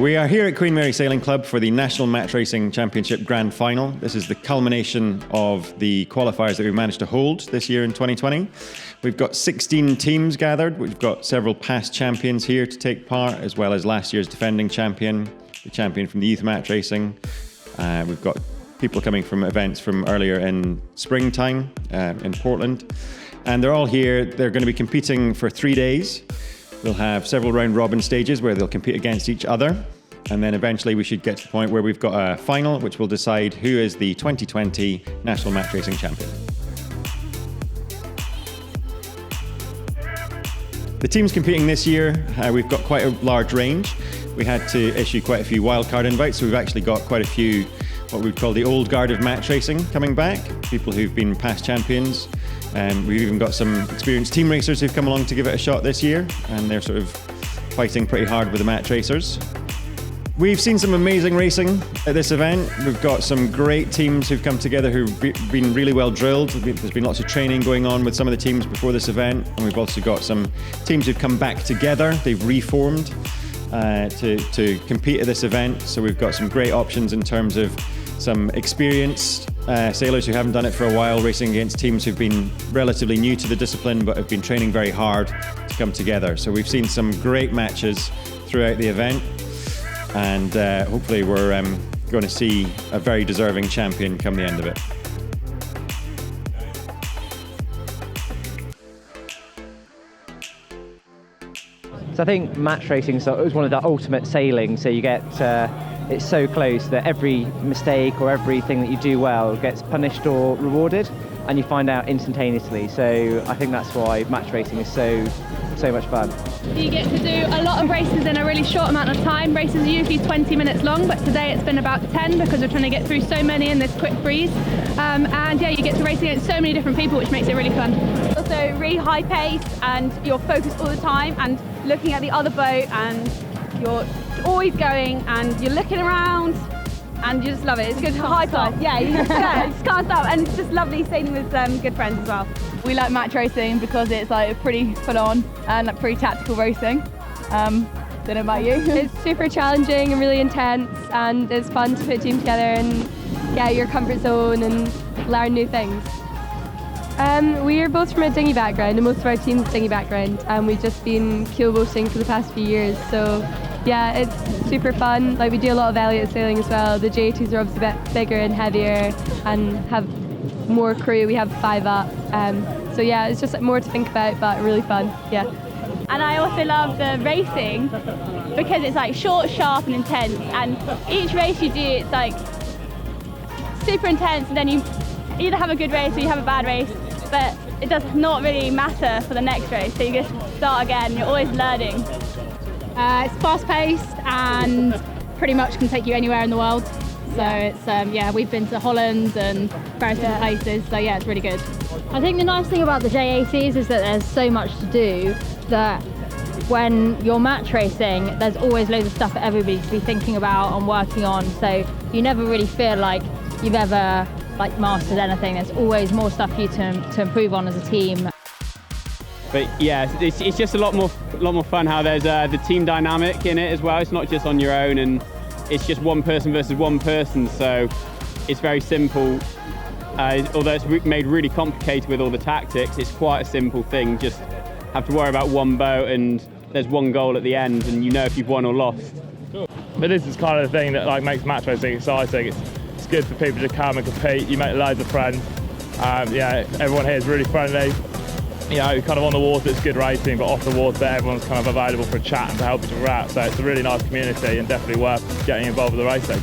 We are here at Queen Mary Sailing Club for the National Match Racing Championship Grand Final. This is the culmination of the qualifiers that we managed to hold this year in 2020. We've got 16 teams gathered. We've got several past champions here to take part, as well as last year's defending champion, the champion from the youth match racing. We've got people coming from events from earlier in springtime in Portland. And they're all here. They're going to be competing for 3 days. We'll have several round robin stages where they'll compete against each other. And then eventually we should get to the point where we've got a final, which will decide who is the 2020 National Match Racing Champion. The teams competing this year, we've got quite a large range. We had to issue quite a few wildcard invites, so we've actually got quite a few what we'd call the old guard of match racing coming back, people who've been past champions. We've even got some experienced team racers who've come along to give it a shot this year, and they're sort of fighting pretty hard with the match racers. We've seen some amazing racing at this event. We've got some great teams who've come together who've been really well drilled. There's been lots of training going on with some of the teams before this event, and we've also got some teams who've come back together. They've reformed to compete at this event, so we've got some great options in terms of some experienced sailors who haven't done it for a while, racing against teams who've been relatively new to the discipline but have been training very hard to come together. So we've seen some great matches throughout the event, and hopefully we're going to see a very deserving champion come the end of it. So I think match racing is one of the ultimate sailing, so you get it's so close that every mistake or everything that you do well gets punished or rewarded, and you find out instantaneously. So I think that's why match racing is so much fun. You get to do a lot of races in a really short amount of time. Races are usually 20 minutes long, but today it's been about 10 because we're trying to get through so many in this quick breeze. And yeah, you get to race against so many different people, which makes it really fun. Also really high pace, and you're focused all the time and looking at the other boat, and you're always going and you're looking around and you just love it. It's good high five. Yeah, you just can't stop, and it's just lovely sailing with good friends as well. We like match racing because it's like pretty full on and like pretty tactical racing. Don't know about you. It's super challenging and really intense, and it's fun to put a team together and get out of your comfort zone and learn new things. We are both from a dinghy background, and most of our team's dinghy background, and we've just been keel boating for the past few years. So yeah, it's super fun. Like, we do a lot of Elliott sailing as well. The J2s are obviously a bit bigger and heavier and have more crew. We have 5 up. So yeah, it's just like more to think about, but really fun. Yeah. And I also love the racing because it's like short, sharp and intense, and each race you do, it's like super intense, and then you either have a good race or you have a bad race, but it does not really matter for the next race, so you just start again. You're always learning. It's fast-paced and pretty much can take you anywhere in the world. So it's yeah, we've been to Holland and various different places, so yeah, it's really good. I think the nice thing about the JACs is that there's so much to do that when you're match racing, there's always loads of stuff for everybody to be thinking about and working on, so you never really feel like you've ever mastered anything. There's always more stuff for you to improve on as a team. But yeah, it's just a lot more fun how there's the team dynamic in it as well. It's not just on your own, and it's just one person versus one person, so it's very simple. Although it's made really complicated with all the tactics, it's quite a simple thing. Just have to worry about one boat, and there's one goal at the end, and you know if you've won or lost. Cool. But this is kind of the thing that makes match racing exciting. It's good for people to come and compete. You make loads of friends. Yeah, everyone here is really friendly. You know, kind of on the water it's good racing, but off the water everyone's kind of available for a chat and to help each other out. So it's a really nice community and definitely worth getting involved with the racing.